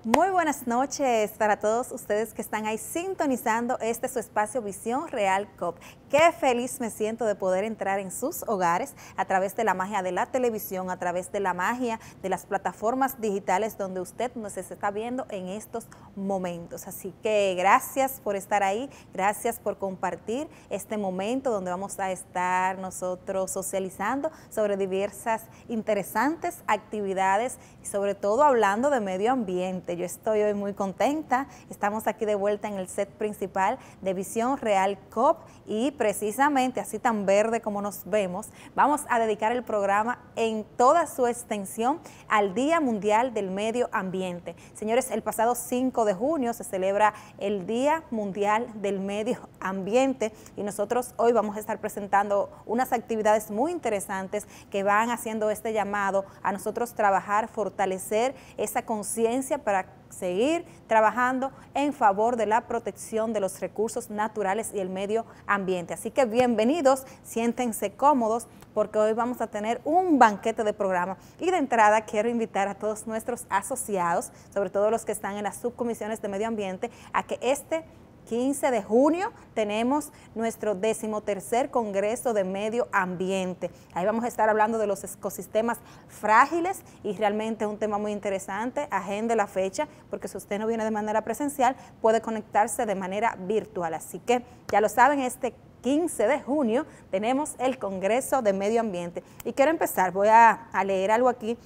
Muy buenas noches para todos ustedes que están ahí sintonizando su espacio Visión Real COP. Qué feliz me siento de poder entrar en sus hogares a través de la magia de la televisión, a través de la magia de las plataformas digitales donde usted nos está viendo en estos momentos. Así que gracias por estar ahí, gracias por compartir este momento donde vamos a estar nosotros socializando sobre diversas interesantes actividades y sobre todo hablando de medio ambiente. Yo estoy hoy muy contenta, estamos aquí de vuelta en el set principal de Visión Real COP y precisamente así tan verde como nos vemos, vamos a dedicar el programa en toda su extensión al Día Mundial del Medio Ambiente. Señores, el pasado 5 de junio se celebra el Día Mundial del Medio Ambiente y nosotros hoy vamos a estar presentando unas actividades muy interesantes que van haciendo este llamado a nosotros trabajar, fortalecer esa conciencia para seguir trabajando en favor de la protección de los recursos naturales y el medio ambiente. Así que bienvenidos, siéntense cómodos porque hoy vamos a tener un banquete de programa y de entrada quiero invitar a todos nuestros asociados, sobre todo los que están en las subcomisiones de medio ambiente, a que este 15 de junio tenemos nuestro 13º Congreso de Medio Ambiente. Ahí vamos a estar hablando de los ecosistemas frágiles y realmente es un tema muy interesante. Agende la fecha porque si usted no viene de manera presencial puede conectarse de manera virtual. Así que ya lo saben, este 15 de junio tenemos el Congreso de Medio Ambiente. Y quiero empezar, voy a leer algo aquí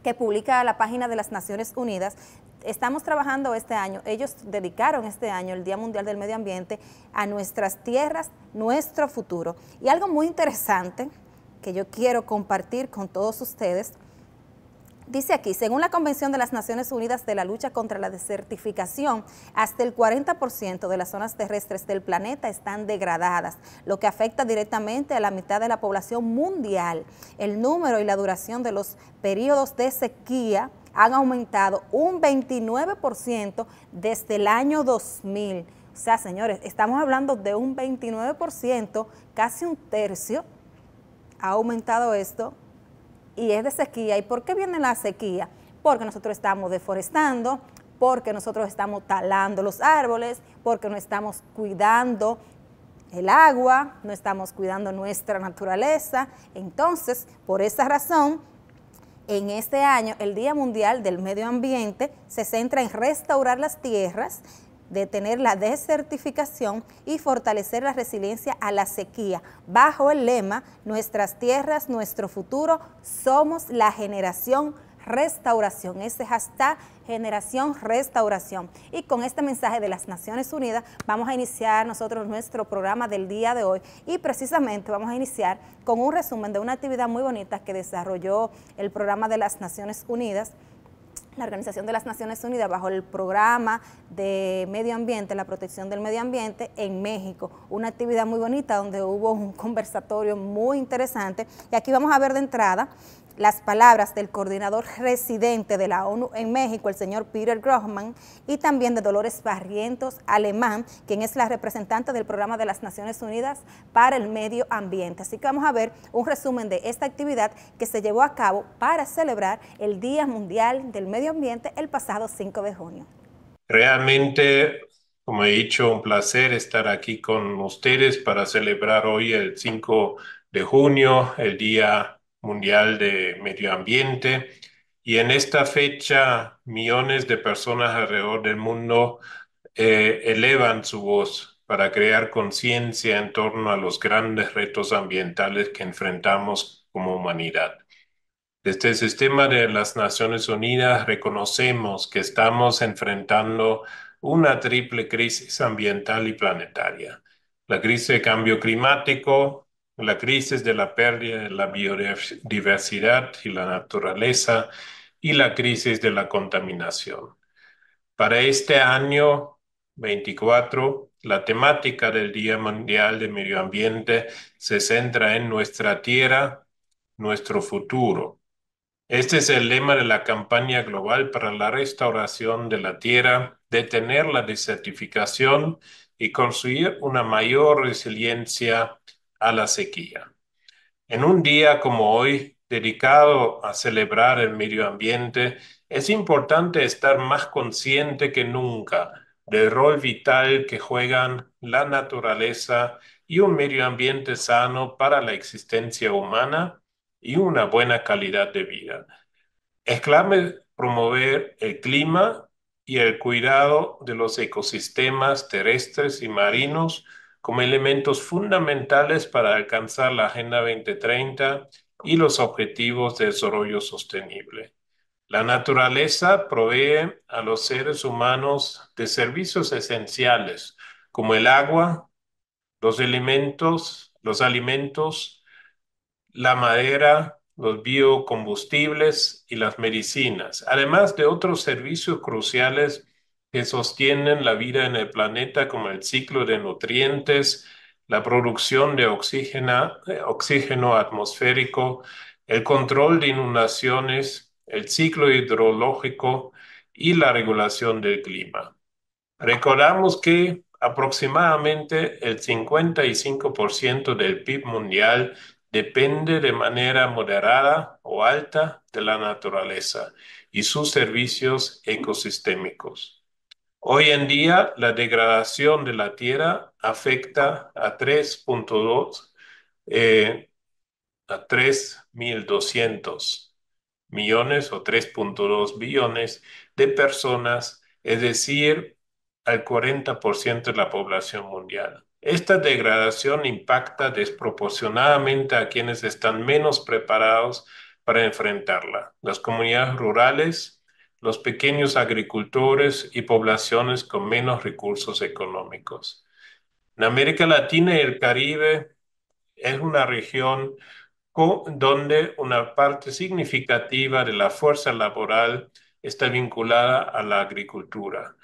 que publica la página de las Naciones Unidas. Estamos trabajando este año, ellos dedicaron este año el Día Mundial del Medio Ambiente a nuestras tierras, nuestro futuro. Y algo muy interesante que yo quiero compartir con todos ustedes, dice aquí, según la Convención de las Naciones Unidas de la lucha contra la desertificación, hasta el 40% de las zonas terrestres del planeta están degradadas, lo que afecta directamente a la mitad de la población mundial. El número y la duración de los periodos de sequía han aumentado un 29% desde el año 2000. O sea, señores, estamos hablando de un 29%, casi un tercio ha aumentado esto y es de sequía. ¿Y por qué viene la sequía? Porque nosotros estamos deforestando, porque nosotros estamos talando los árboles, porque no estamos cuidando el agua, no estamos cuidando nuestra naturaleza. Entonces, por esa razón, en este año, el Día Mundial del Medio Ambiente se centra en restaurar las tierras, detener la desertificación y fortalecer la resiliencia a la sequía, bajo el lema Nuestras tierras, nuestro futuro, somos la generación restauración. Ese hashtag generación restauración. Y con este mensaje de las Naciones Unidas vamos a iniciar nosotros nuestro programa del día de hoy y precisamente vamos a iniciar con un resumen de una actividad muy bonita que desarrolló el programa de las Naciones Unidas, la Organización de las Naciones Unidas, bajo el programa de medio ambiente, la protección del medio ambiente en México. Una actividad muy bonita donde hubo un conversatorio muy interesante. Y aquí vamos a ver de entrada las palabras del coordinador residente de la ONU en México, el señor Peter Grohmann, y también de Dolores Barrientos Alemán, quien es la representante del Programa de las Naciones Unidas para el Medio Ambiente. Así que vamos a ver un resumen de esta actividad que se llevó a cabo para celebrar el Día Mundial del Medio Ambiente el pasado 5 de junio. Realmente, como he dicho, un placer estar aquí con ustedes para celebrar hoy el 5 de junio, el Día Mundial de Medio Ambiente. Y en esta fecha, millones de personas alrededor del mundo elevan su voz para crear conciencia en torno a los grandes retos ambientales que enfrentamos como humanidad. Desde el sistema de las Naciones Unidas reconocemos que estamos enfrentando una triple crisis ambiental y planetaria. La crisis de cambio climático, la crisis de la pérdida de la biodiversidad y la naturaleza y la crisis de la contaminación. Para este año 24, la temática del Día Mundial de Medio Ambiente se centra en nuestra tierra, nuestro futuro. Este es el lema de la campaña global para la restauración de la tierra, detener la desertificación y construir una mayor resiliencia a la sequía. En un día como hoy, dedicado a celebrar el medio ambiente, es importante estar más consciente que nunca del rol vital que juegan la naturaleza y un medio ambiente sano para la existencia humana y una buena calidad de vida. Es clave promover el clima y el cuidado de los ecosistemas terrestres y marinos como elementos fundamentales para alcanzar la Agenda 2030 y los Objetivos de Desarrollo Sostenible. La naturaleza provee a los seres humanos de servicios esenciales como el agua, los alimentos, la madera, los biocombustibles y las medicinas, además de otros servicios cruciales que sostienen la vida en el planeta, como el ciclo de nutrientes, la producción de oxígeno atmosférico, el control de inundaciones, el ciclo hidrológico y la regulación del clima. Recordamos que aproximadamente el 55% del PIB mundial depende de manera moderada o alta de la naturaleza y sus servicios ecosistémicos. Hoy en día, la degradación de la tierra afecta a 3.2 a 3.200 millones o 3.2 billones de personas, es decir, al 40% de la población mundial. Esta degradación impacta desproporcionadamente a quienes están menos preparados para enfrentarla: las comunidades rurales, los pequeños agricultores y poblaciones con menos recursos económicos. En América Latina y el Caribe es una región donde una parte significativa de la fuerza laboral está vinculada a la agricultura.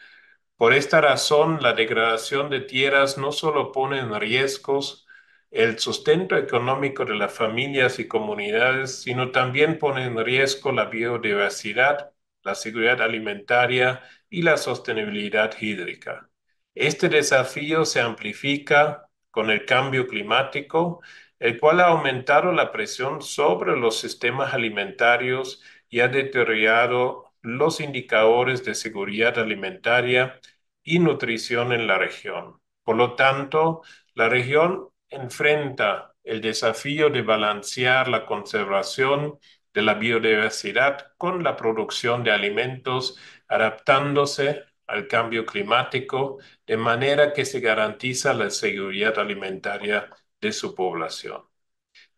Por esta razón, la degradación de tierras no solo pone en riesgos el sustento económico de las familias y comunidades, sino también pone en riesgo la biodiversidad, la seguridad alimentaria y la sostenibilidad hídrica. Este desafío se amplifica con el cambio climático, el cual ha aumentado la presión sobre los sistemas alimentarios y ha deteriorado los indicadores de seguridad alimentaria y nutrición en la región. Por lo tanto, la región enfrenta el desafío de balancear la conservación de la biodiversidad con la producción de alimentos, adaptándose al cambio climático de manera que se garantiza la seguridad alimentaria de su población.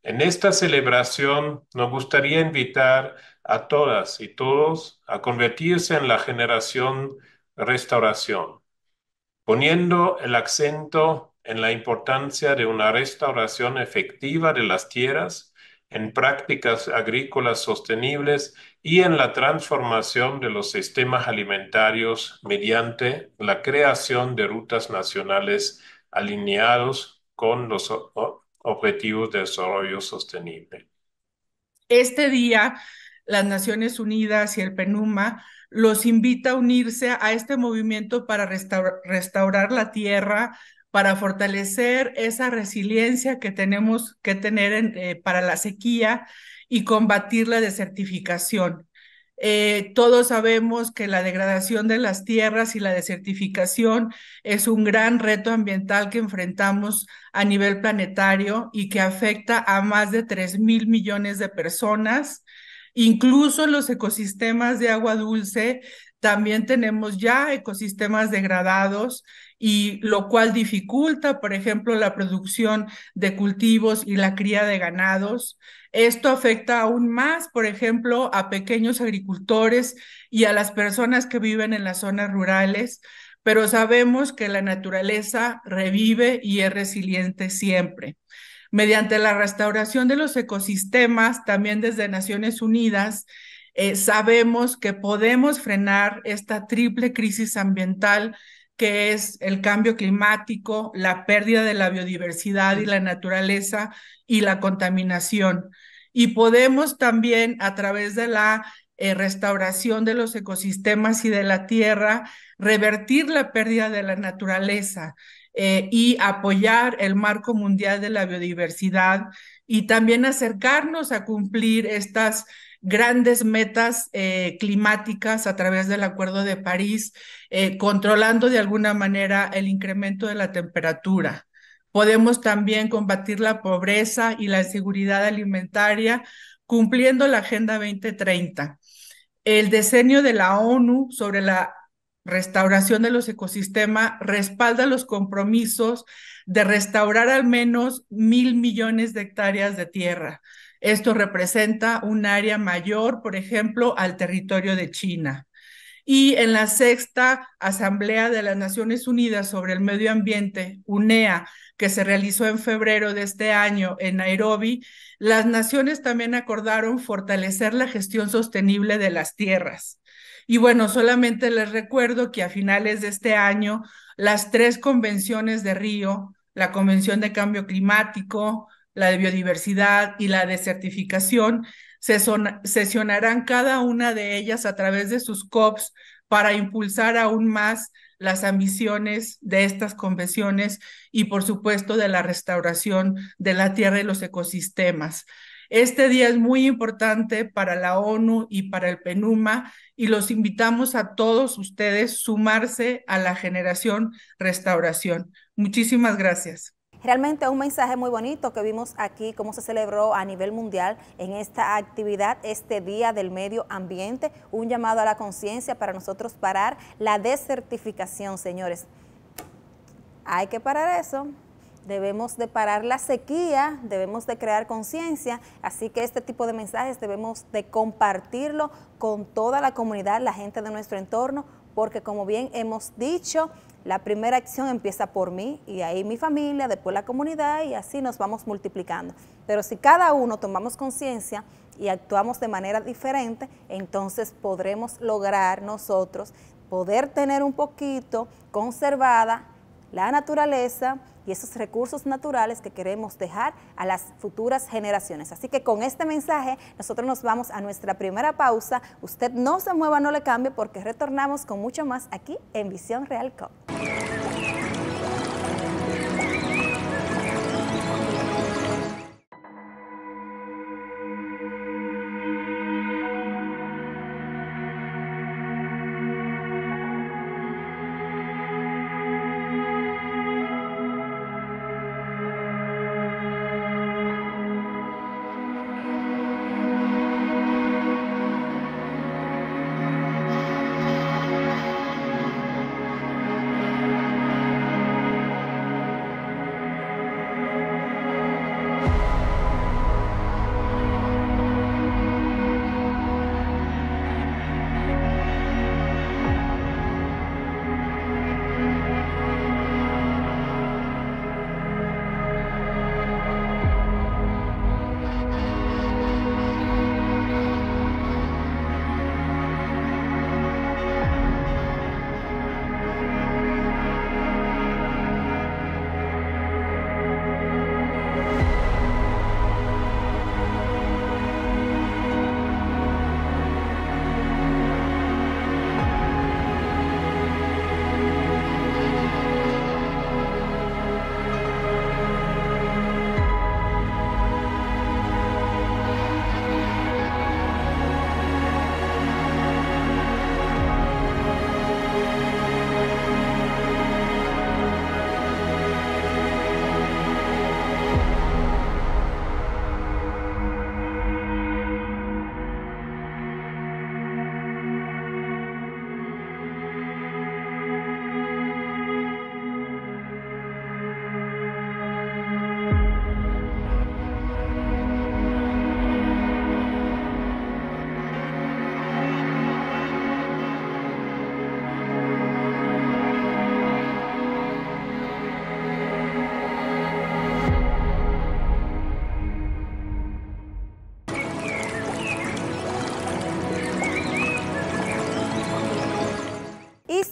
En esta celebración nos gustaría invitar a todas y todos a convertirse en la generación restauración, poniendo el acento en la importancia de una restauración efectiva de las tierras, en prácticas agrícolas sostenibles y en la transformación de los sistemas alimentarios mediante la creación de rutas nacionales alineados con los objetivos de desarrollo sostenible. Este día, las Naciones Unidas y el PNUMA los invita a unirse a este movimiento para restaurar la tierra, para fortalecer esa resiliencia que tenemos que tener para la sequía y combatir la desertificación. Todos sabemos que la degradación de las tierras y la desertificación es un gran reto ambiental que enfrentamos a nivel planetario y que afecta a más de 3.000 millones de personas. Incluso los ecosistemas de agua dulce, también tenemos ya ecosistemas degradados, y lo cual dificulta, por ejemplo, la producción de cultivos y la cría de ganados. Esto afecta aún más, por ejemplo, a pequeños agricultores y a las personas que viven en las zonas rurales, pero sabemos que la naturaleza revive y es resiliente siempre. Mediante la restauración de los ecosistemas, también desde Naciones Unidas, sabemos que podemos frenar esta triple crisis ambiental que es el cambio climático, la pérdida de la biodiversidad y la naturaleza y la contaminación. Y podemos también, a través de la restauración de los ecosistemas y de la tierra, revertir la pérdida de la naturaleza y apoyar el Marco Mundial de la Biodiversidad y también acercarnos a cumplir estas grandes metas climáticas a través del Acuerdo de París, controlando de alguna manera el incremento de la temperatura. Podemos también combatir la pobreza y la inseguridad alimentaria cumpliendo la Agenda 2030. El diseño de la ONU sobre la restauración de los ecosistemas respalda los compromisos de restaurar al menos 1.000 millones de hectáreas de tierra. Esto representa un área mayor, por ejemplo, al territorio de China. Y en la sexta Asamblea de las Naciones Unidas sobre el Medio Ambiente, UNEA, que se realizó en febrero de este año en Nairobi, las naciones también acordaron fortalecer la gestión sostenible de las tierras. Y bueno, solamente les recuerdo que a finales de este año, las 3 convenciones de Río, la Convención de Cambio Climático, la de Biodiversidad y la de Certificación, sesionarán cada una de ellas a través de sus COPs para impulsar aún más las ambiciones de estas convenciones y, por supuesto, de la restauración de la tierra y los ecosistemas. Este día es muy importante para la ONU y para el PNUMA y los invitamos a todos ustedes sumarse a la generación restauración. Muchísimas gracias. Realmente un mensaje muy bonito que vimos aquí, cómo se celebró a nivel mundial en esta actividad, este Día del Medio Ambiente, un llamado a la conciencia para nosotros parar la desertificación, señores. Hay que parar eso. Debemos de parar la sequía, debemos de crear conciencia, así que este tipo de mensajes debemos de compartirlo con toda la comunidad, la gente de nuestro entorno, porque como bien hemos dicho, la primera acción empieza por mí y ahí mi familia, después la comunidad y así nos vamos multiplicando. Pero si cada uno tomamos conciencia y actuamos de manera diferente, entonces podremos lograr nosotros poder tener un poquito conservada la naturaleza y esos recursos naturales que queremos dejar a las futuras generaciones. Así que con este mensaje nosotros nos vamos a nuestra primera pausa. Usted no se mueva, no le cambie, porque retornamos con mucho más aquí en Visión Real COP.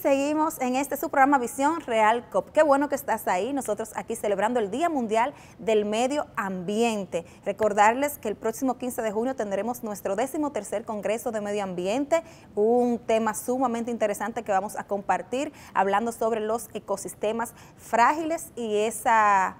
Seguimos en este su programa Visión Real COP. Qué bueno que estás ahí, nosotros aquí celebrando el Día Mundial del Medio Ambiente. Recordarles que el próximo 15 de junio tendremos nuestro 13º Congreso de Medio Ambiente, un tema sumamente interesante que vamos a compartir, hablando sobre los ecosistemas frágiles y esa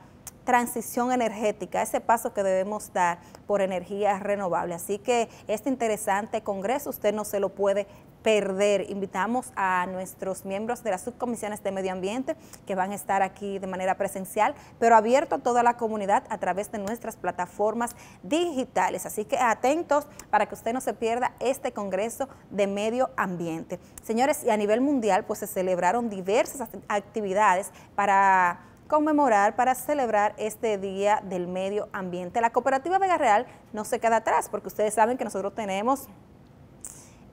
transición energética, ese paso que debemos dar por energías renovables. Así que este interesante congreso usted no se lo puede perder. Invitamos a nuestros miembros de las subcomisiones de medio ambiente que van a estar aquí de manera presencial, pero abierto a toda la comunidad a través de nuestras plataformas digitales. Así que atentos para que usted no se pierda este congreso de medio ambiente. Señores, y a nivel mundial pues se celebraron diversas actividades para conmemorar, para celebrar este Día del Medio Ambiente. La Cooperativa Vega Real no se queda atrás, porque ustedes saben que nosotros tenemos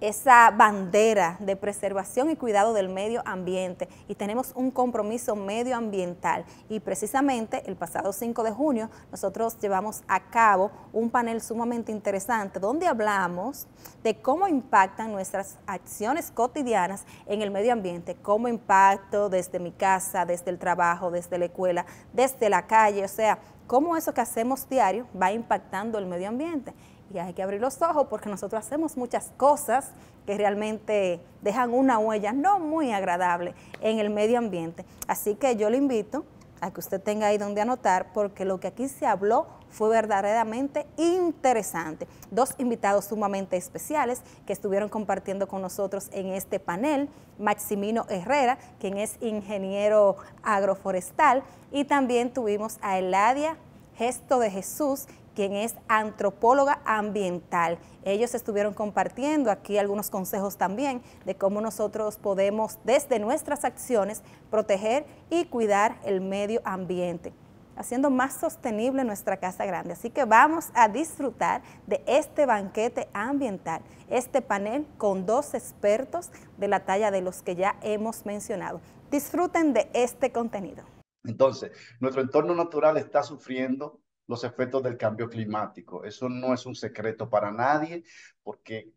esa bandera de preservación y cuidado del medio ambiente y tenemos un compromiso medioambiental, y precisamente el pasado 5 de junio nosotros llevamos a cabo un panel sumamente interesante donde hablamos de cómo impactan nuestras acciones cotidianas en el medio ambiente, cómo impacto desde mi casa, desde el trabajo, desde la escuela, desde la calle, o sea, cómo eso que hacemos diario va impactando el medio ambiente. Y hay que abrir los ojos porque nosotros hacemos muchas cosas que realmente dejan una huella no muy agradable en el medio ambiente. Así que yo le invito a que usted tenga ahí donde anotar, porque lo que aquí se habló fue verdaderamente interesante. Dos invitados sumamente especiales que estuvieron compartiendo con nosotros en este panel: Maximino Herrera, quien es ingeniero agroforestal, y también tuvimos a Eladia Gesto de Jesús, quien es antropóloga ambiental. Ellos estuvieron compartiendo aquí algunos consejos también de cómo nosotros podemos, desde nuestras acciones, proteger y cuidar el medio ambiente, haciendo más sostenible nuestra casa grande. Así que vamos a disfrutar de este banquete ambiental, este panel con dos expertos de la talla de los que ya hemos mencionado. Disfruten de este contenido. Entonces, nuestro entorno natural está sufriendo los efectos del cambio climático. Eso no es un secreto para nadie, porque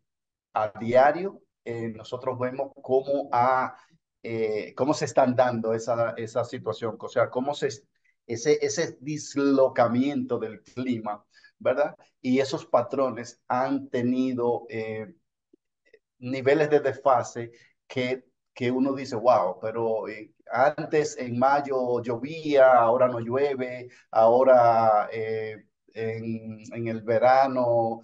a diario nosotros vemos cómo se están dando esa situación, o sea, ese dislocamiento del clima, ¿verdad? Y esos patrones han tenido niveles de desfase que uno dice, wow, pero antes en mayo llovía, ahora no llueve, ahora en el verano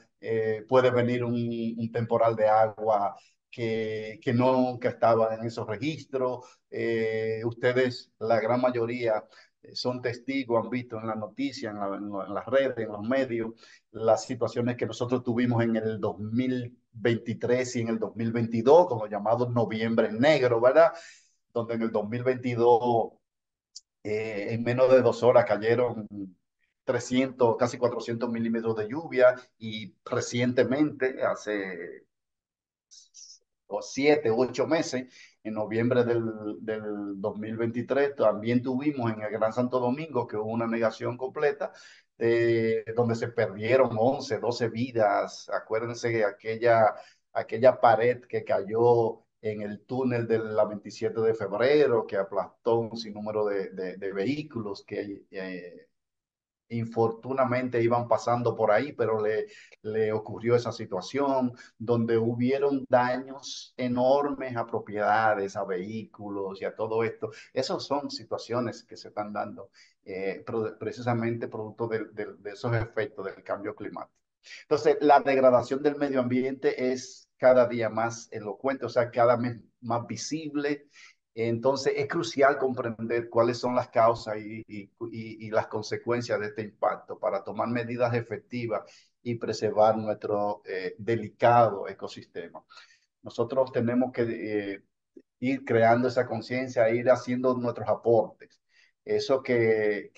puede venir un temporal de agua que nunca estaba en esos registros. Ustedes, la gran mayoría, son testigos, han visto en la noticia, en las redes, en los medios, las situaciones que nosotros tuvimos en el 2023 y en el 2022, con los llamados noviembre negro, ¿verdad? Donde en el 2022, en menos de 2 horas cayeron 300, casi 400 milímetros de lluvia, y recientemente, hace 7, 8 meses, en noviembre del 2023, también tuvimos en el Gran Santo Domingo que hubo una negación completa, donde se perdieron 11, 12 vidas. Acuérdense de aquella pared que cayó en el túnel de la 27 de febrero, que aplastó un sinnúmero de vehículos que infortunadamente iban pasando por ahí, pero le ocurrió esa situación donde hubieron daños enormes a propiedades, a vehículos y a todo esto. Esas son situaciones que se están dando precisamente producto de esos efectos del cambio climático. Entonces, la degradación del medio ambiente es cada día más elocuente, o sea, cada vez más visible. Entonces, es crucial comprender cuáles son las causas y las consecuencias de este impacto para tomar medidas efectivas y preservar nuestro delicado ecosistema. Nosotros tenemos que ir creando esa conciencia, ir haciendo nuestros aportes. Eso que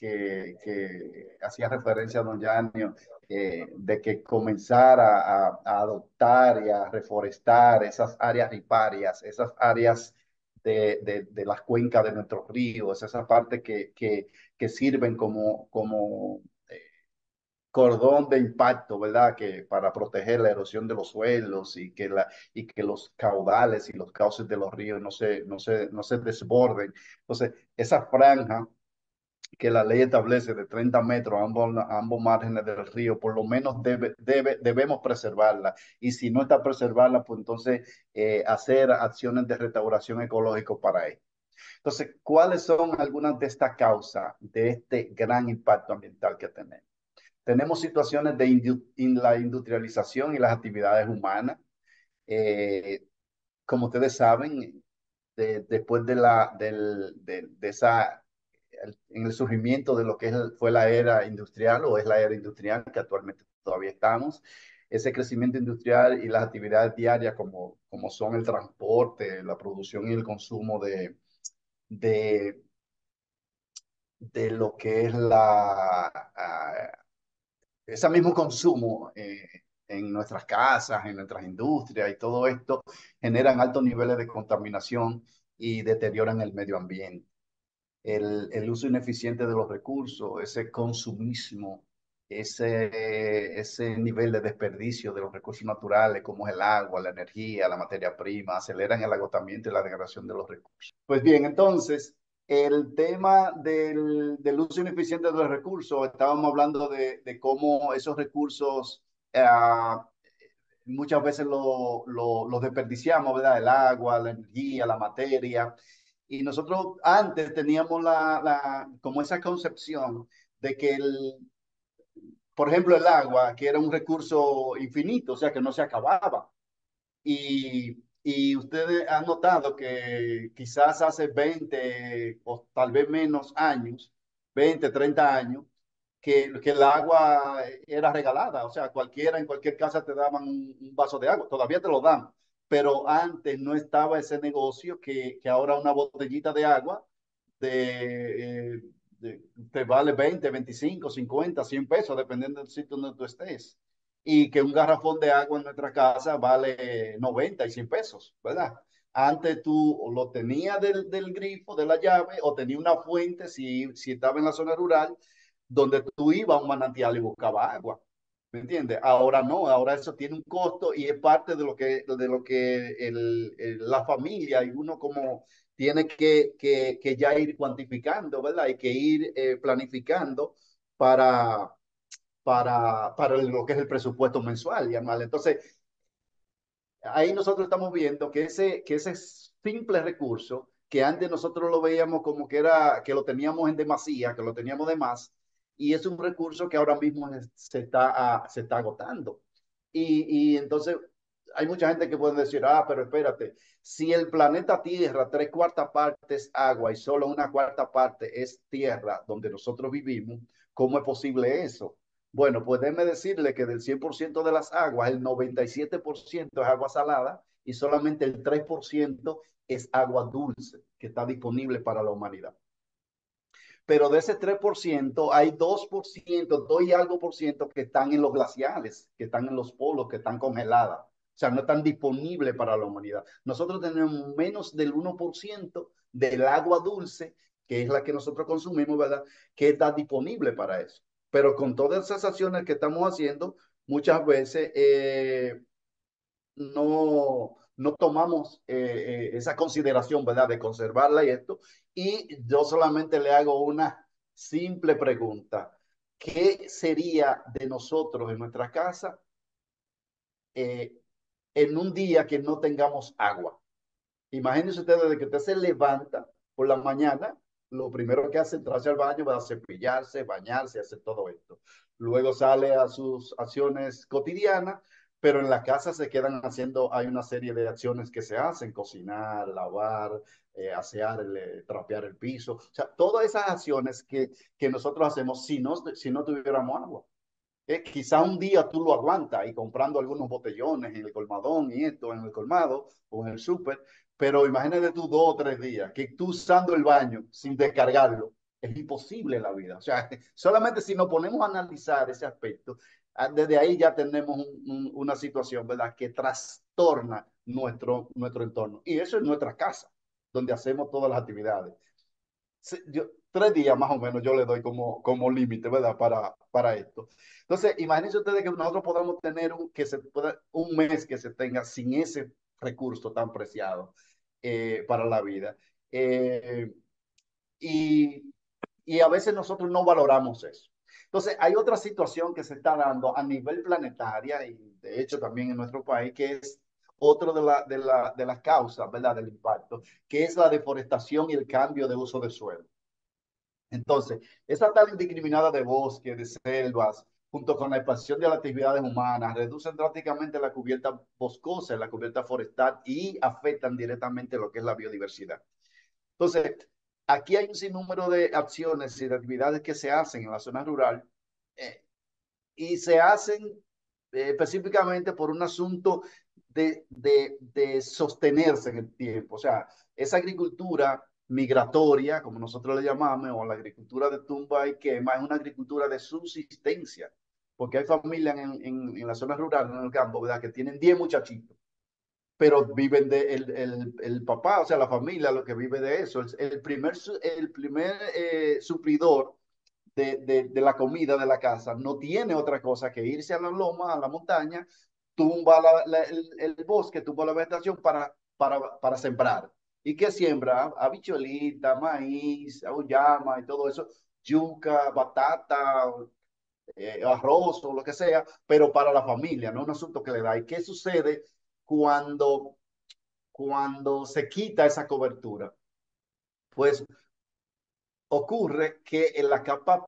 hacía referencia a don Yanio, de que comenzar a adoptar y a reforestar esas áreas riparias, esas áreas de las cuencas de nuestros ríos, esa parte que sirven como cordón de impacto, ¿verdad? Que para proteger la erosión de los suelos y que los caudales y los cauces de los ríos no se desborden. Entonces, esa franja que la ley establece de 30 metros a ambos márgenes del río, por lo menos debemos preservarla. Y si no está preservarla, pues entonces hacer acciones de restauración ecológica para ello. Entonces, ¿cuáles son algunas de estas causas de este gran impacto ambiental que tenemos? Tenemos situaciones de la industrialización y las actividades humanas. Eh, Como ustedes saben, después de esa, en el surgimiento de lo que fue la era industrial o es la era industrial que actualmente todavía estamos, ese crecimiento industrial y las actividades diarias como son el transporte, la producción y el consumo de, de lo que es ese mismo consumo en nuestras casas, en nuestras industrias y todo esto generan altos niveles de contaminación y deterioran el medio ambiente. El uso ineficiente de los recursos, ese consumismo, ese nivel de desperdicio de los recursos naturales como es el agua, la energía, la materia prima, aceleran el agotamiento y la degradación de los recursos. Pues bien, entonces, el tema del uso ineficiente de los recursos, estábamos hablando de cómo esos recursos muchas veces lo desperdiciamos, ¿verdad? El agua, la energía, la materia. Y nosotros antes teníamos como esa concepción de que por ejemplo, el agua, que era un recurso infinito, o sea, que no se acababa. Y ustedes han notado que quizás hace 20 o tal vez menos años, 20 30 años, que el agua era regalada. O sea, cualquiera, en cualquier casa te daban un vaso de agua. Todavía te lo dan. Pero antes no estaba ese negocio que ahora una botellita de agua te vale 20 25 50 100 pesos, dependiendo del sitio donde tú estés, y que un garrafón de agua en nuestra casa vale 90 y 100 pesos, ¿verdad? Antes tú lo tenías del grifo, de la llave, o tenía una fuente, si estaba en la zona rural, donde tú ibas a un manantial y buscabas agua. ¿Me entiendes? Ahora no, ahora eso tiene un costo y es parte de lo que la familia y uno como tiene que ya ir cuantificando, ¿verdad? Hay que ir planificando para, para lo que es el presupuesto mensual y anual. Entonces, ahí nosotros estamos viendo que ese simple recurso, que antes nosotros lo veíamos como que lo teníamos en demasía, que lo teníamos de más, y es un recurso que ahora mismo se está agotando. Y entonces hay mucha gente que puede decir, pero espérate, si el planeta Tierra, tres cuartas partes agua y solo una cuarta parte es tierra donde nosotros vivimos, ¿cómo es posible eso? Bueno, pues déjeme decirle que del 100% de las aguas, el 97% es agua salada y solamente el 3% es agua dulce que está disponible para la humanidad. Pero de ese 3% hay 2%, 2 y algo por ciento que están en los glaciares, que están en los polos, que están congeladas. O sea, no están disponibles para la humanidad. Nosotros tenemos menos del 1% del agua dulce, que es la que nosotros consumimos, ¿verdad? Que está disponible para eso. Pero con todas esas acciones que estamos haciendo, muchas veces no tomamos esa consideración, ¿verdad? De conservarla y esto. Y yo solamente le hago una simple pregunta. ¿Qué sería de nosotros en nuestra casa eh, en un día que no tengamos agua? Imagínense ustedes desde que usted se levanta por la mañana, lo primero que hace es entrarse al baño, va a cepillarse, bañarse, hacer todo esto. Luego sale a sus acciones cotidianas, pero en la casa se quedan haciendo, hay una serie de acciones que se hacen, cocinar, lavar, asear, trapear el piso. O sea, todas esas acciones que nosotros hacemos si no tuviéramos agua. Quizá un día tú lo aguantas y comprando algunos botellones en el colmadón y esto en el colmado o en el súper, pero imagínate tú 2 o 3 días que tú usando el baño sin descargarlo, es imposible la vida. O sea, solamente si nos ponemos a analizar ese aspecto, desde ahí ya tenemos una situación, ¿verdad?, que trastorna nuestro entorno. Y eso es nuestra casa, donde hacemos todas las actividades. 3 días más o menos yo le doy como límite, ¿verdad? Para esto. Entonces, imagínense ustedes que nosotros podamos tener un mes que se tenga sin ese recurso tan preciado para la vida. Eh, y, y a veces nosotros no valoramos eso. Entonces, hay otra situación que se está dando a nivel planetaria y de hecho también en nuestro país, que es otro de las causas, ¿verdad?, del impacto, que es la deforestación y el cambio de uso de suelo. Entonces, esa tala indiscriminada de bosques, de selvas, junto con la expansión de las actividades humanas, reducen drásticamente la cubierta boscosa, la cubierta forestal y afectan directamente lo que es la biodiversidad. Entonces, aquí hay un sinnúmero de acciones y de actividades que se hacen en la zona rural eh, y se hacen específicamente por un asunto de sostenerse en el tiempo. O sea, esa agricultura migratoria, como nosotros le llamamos, o la agricultura de tumba y quema, es una agricultura de subsistencia, porque hay familias en la zona rural, en el campo, ¿verdad?, que tienen 10 muchachitos, pero viven de el papá, o sea, la familia, lo que vive de eso. El primer suplidor de la comida de la casa no tiene otra cosa que irse a la loma, a la montaña, tumba el bosque, tumba la vegetación para sembrar. ¿Y qué siembra? Habichuelita, maíz, auyama y todo eso, yuca, batata, arroz o lo que sea, pero para la familia, no es un asunto que le da. ¿Y qué sucede cuando, cuando se quita esa cobertura? Pues ocurre que en la capa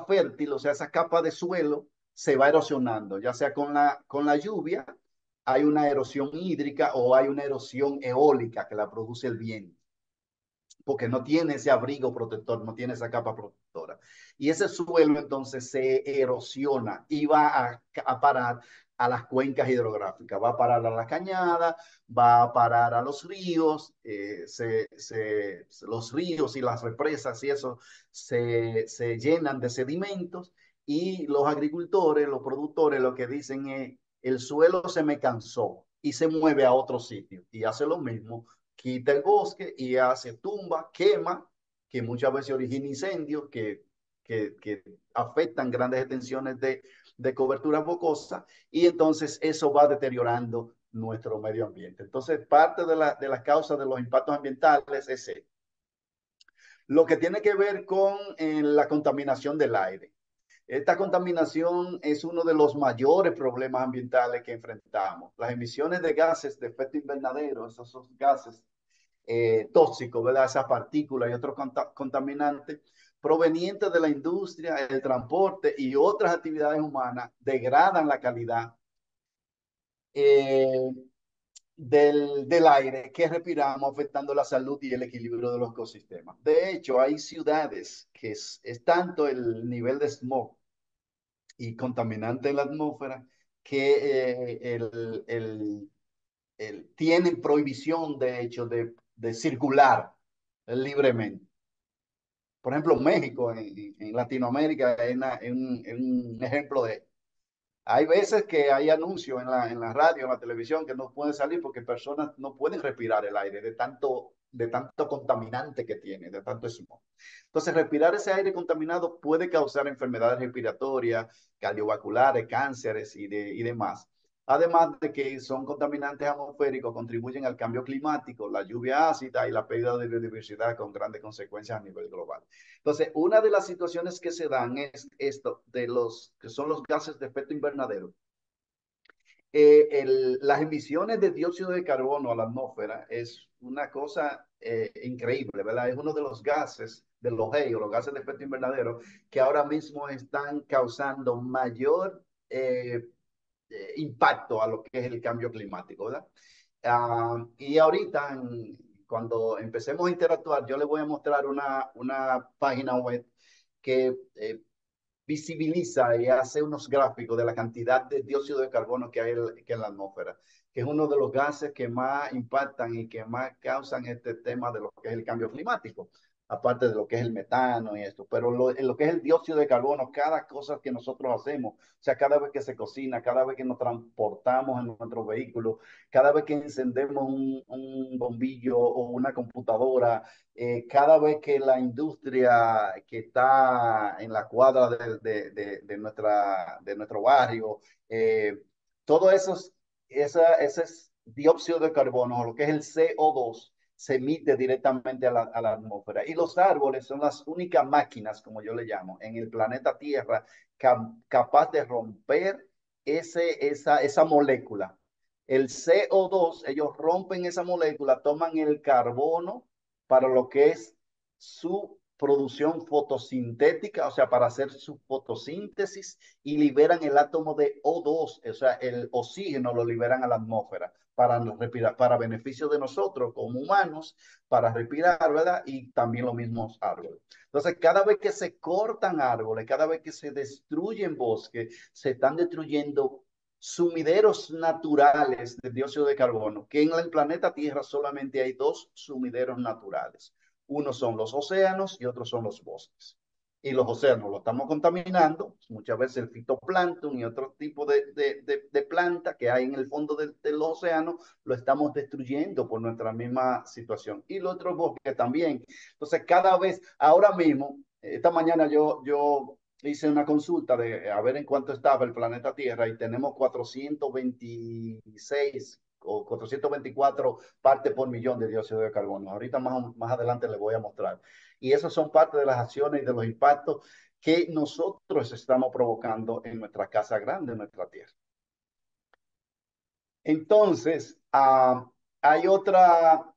fértil, o sea, esa capa de suelo, se va erosionando, ya sea con la lluvia, hay una erosión hídrica o hay una erosión eólica que la produce el viento, porque no tiene ese abrigo protector, no tiene esa capa protectora. Y ese suelo entonces se erosiona y va a parar a las cuencas hidrográficas, va a parar a la cañada, va a parar a los ríos, los ríos y las represas y eso se llenan de sedimentos y los agricultores, los productores lo que dicen es, el suelo se me cansó y se mueve a otro sitio y hace lo mismo, quita el bosque y hace tumba, quema, que muchas veces origina incendios que afectan grandes extensiones de cobertura bocosa y entonces eso va deteriorando nuestro medio ambiente. Entonces, parte de las causas de los impactos ambientales es ese. Lo que tiene que ver con la contaminación del aire. Esta contaminación es uno de los mayores problemas ambientales que enfrentamos. Las emisiones de gases de efecto invernadero, esos gases tóxicos, ¿verdad?, esas partículas y otros contaminantes provenientes de la industria, el transporte y otras actividades humanas degradan la calidad eh, del aire que respiramos, afectando la salud y el equilibrio de los ecosistemas. De hecho, hay ciudades que es tanto el nivel de smog y contaminante en la atmósfera que tienen prohibición, de hecho, de circular libremente. Por ejemplo, México en Latinoamérica es un ejemplo de. Hay veces que hay anuncios en la radio, en la televisión, que no pueden salir porque personas no pueden respirar el aire de tanto contaminante que tiene, de tanto smog. Entonces, respirar ese aire contaminado puede causar enfermedades respiratorias, cardiovasculares, cánceres y demás. Además de que son contaminantes atmosféricos, contribuyen al cambio climático, la lluvia ácida y la pérdida de biodiversidad con grandes consecuencias a nivel global. Entonces, una de las situaciones que se dan es esto de los que son los gases de efecto invernadero. Las emisiones de dióxido de carbono a la atmósfera es una cosa increíble, ¿verdad? Es uno de los gases de los GEI, los gases de efecto invernadero, que ahora mismo están causando mayor impacto a lo que es el cambio climático, ¿verdad? Y ahorita, cuando empecemos a interactuar, yo les voy a mostrar una página web que visibiliza y hace unos gráficos de la cantidad de dióxido de carbono que hay en la atmósfera, que es uno de los gases que más impactan y que más causan este tema de lo que es el cambio climático, aparte de lo que es el metano y esto, pero en lo que es el dióxido de carbono, cada cosa que nosotros hacemos, o sea, cada vez que se cocina, cada vez que nos transportamos en nuestro vehículo, cada vez que encendemos un bombillo o una computadora, cada vez que la industria que está en la cuadra de nuestro barrio, todo ese dióxido de carbono, lo que es el CO2, se emite directamente a la atmósfera. Y los árboles son las únicas máquinas, como yo le llamo, en el planeta Tierra capaz de romper esa molécula El CO2, ellos rompen esa molécula, toman el carbono para lo que es su producción fotosintética, o sea, para hacer su fotosíntesis y liberan el átomo de O2, o sea, el oxígeno lo liberan a la atmósfera para respirar, para beneficio de nosotros como humanos, para respirar, ¿verdad? Y también los mismos árboles. Entonces, cada vez que se cortan árboles, cada vez que se destruyen bosques, se están destruyendo sumideros naturales de dióxido de carbono, que en el planeta Tierra solamente hay dos sumideros naturales. Unos son los océanos y otros son los bosques. Y los océanos los estamos contaminando, muchas veces el fitoplancton y otro tipo de planta que hay en el fondo de los océanos, lo estamos destruyendo por nuestra misma situación. Y los otros bosques también. Entonces, cada vez, ahora mismo, esta mañana yo hice una consulta de a ver en cuánto estaba el planeta Tierra y tenemos 426 o 424 partes por millón de dióxido de carbono. Ahorita más adelante les voy a mostrar. Y esas son parte de las acciones y de los impactos que nosotros estamos provocando en nuestra casa grande, en nuestra Tierra. Entonces, hay otra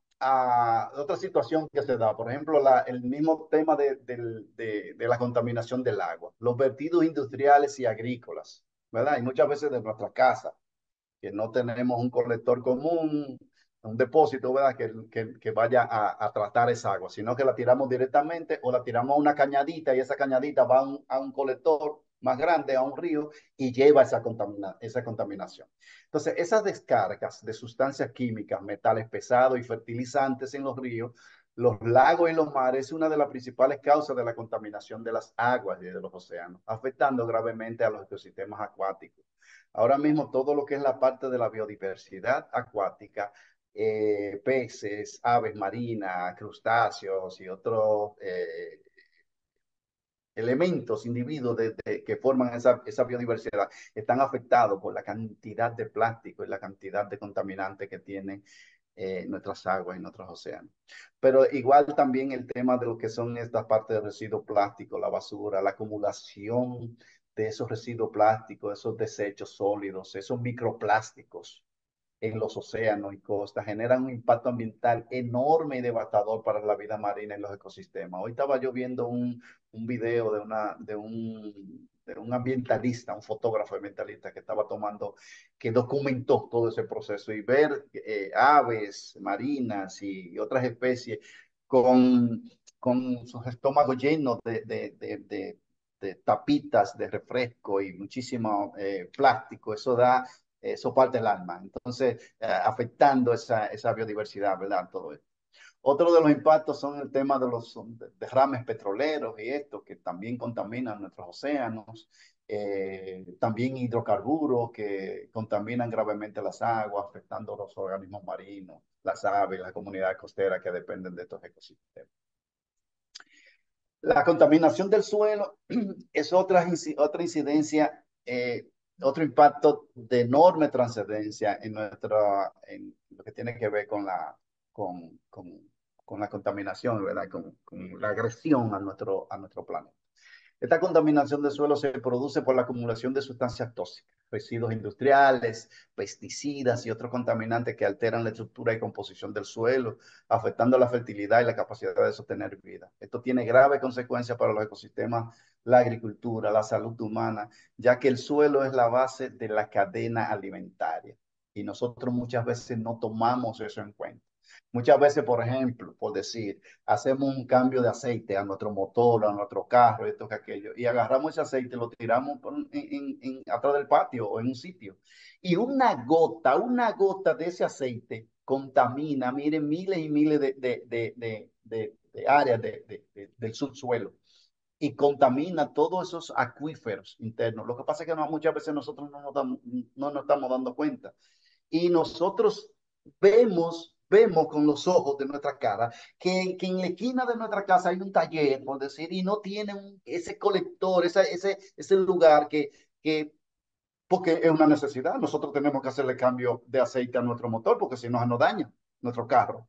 situación que se da, por ejemplo, el mismo tema de la contaminación del agua, los vertidos industriales y agrícolas, ¿verdad? Y muchas veces de nuestra casa, que no tenemos un colector común, un depósito, ¿verdad? Que vaya a tratar esa agua, sino que la tiramos directamente o la tiramos a una cañadita y esa cañadita va a un colector más grande, a un río, y lleva esa contaminación. Entonces, esas descargas de sustancias químicas, metales pesados y fertilizantes en los ríos, los lagos y los mares es una de las principales causas de la contaminación de las aguas y de los océanos, afectando gravemente a los ecosistemas acuáticos. Ahora mismo todo lo que es la parte de la biodiversidad acuática, peces, aves marinas, crustáceos y otros elementos, individuos que forman esa biodiversidad, están afectados por la cantidad de plástico y la cantidad de contaminantes que tienen nuestras aguas y nuestros océanos. Pero igual también el tema de lo que son estas partes de residuos plásticos, la basura, la acumulación de esos residuos plásticos, esos desechos sólidos, esos microplásticos en los océanos y costas, generan un impacto ambiental enorme y devastador para la vida marina y los ecosistemas. Hoy estaba yo viendo un video de un ambientalista, un fotógrafo ambientalista que estaba tomando, que documentó todo ese proceso y ver aves marinas y otras especies con, con sus estómagos llenos de tapitas de refresco y muchísimo plástico. Eso parte del alma. Entonces, afectando esa biodiversidad, ¿verdad? Todo esto. Otro de los impactos son el tema de los derrames petroleros y esto, que también contaminan nuestros océanos. También hidrocarburos que contaminan gravemente las aguas, afectando los organismos marinos, las aves, las comunidades costeras que dependen de estos ecosistemas. La contaminación del suelo es otra incidencia, otro impacto de enorme trascendencia en lo que tiene que ver con, con, con la contaminación, ¿verdad? Con la agresión a nuestro planeta. Esta contaminación del suelo se produce por la acumulación de sustancias tóxicas, residuos industriales, pesticidas y otros contaminantes que alteran la estructura y composición del suelo, afectando la fertilidad y la capacidad de sostener vida. Esto tiene graves consecuencias para los ecosistemas, la agricultura, la salud humana, ya que el suelo es la base de la cadena alimentaria y nosotros muchas veces no tomamos eso en cuenta. Muchas veces, por ejemplo, por decir, hacemos un cambio de aceite a nuestro motor, a nuestro carro, esto que aquello, y agarramos ese aceite, lo tiramos atrás del patio o en un sitio. Y una gota de ese aceite contamina, miren, miles y miles de áreas del subsuelo y contamina todos esos acuíferos internos. Lo que pasa es que muchas veces nosotros no nos estamos dando cuenta. Y nosotros vemos con los ojos de nuestra cara que en la esquina de nuestra casa hay un taller, por decir, y no tienen ese colector, ese lugar porque es una necesidad. Nosotros tenemos que hacerle cambio de aceite a nuestro motor porque si no nos daña nuestro carro.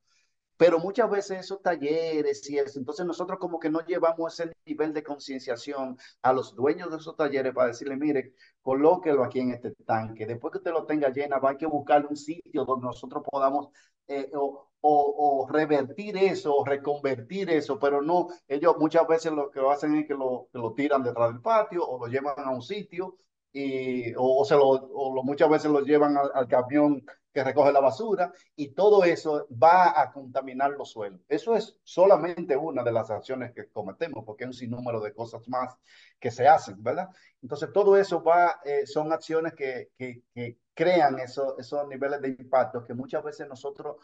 Pero muchas veces esos talleres y eso, entonces nosotros como que no llevamos ese nivel de concienciación a los dueños de esos talleres para decirle, mire, colóquelo aquí en este tanque. Después que usted lo tenga llena, va a que buscar un sitio donde nosotros podamos o revertir eso, o reconvertir eso, pero no, ellos muchas veces lo que hacen es que lo tiran detrás del patio o lo llevan a un sitio muchas veces lo llevan al camión que recoge la basura y todo eso va a contaminar los suelos. Eso es solamente una de las acciones que cometemos, porque hay un sinnúmero de cosas más que se hacen, ¿verdad? Entonces, todo eso son acciones que crean esos niveles de impacto que muchas veces nosotros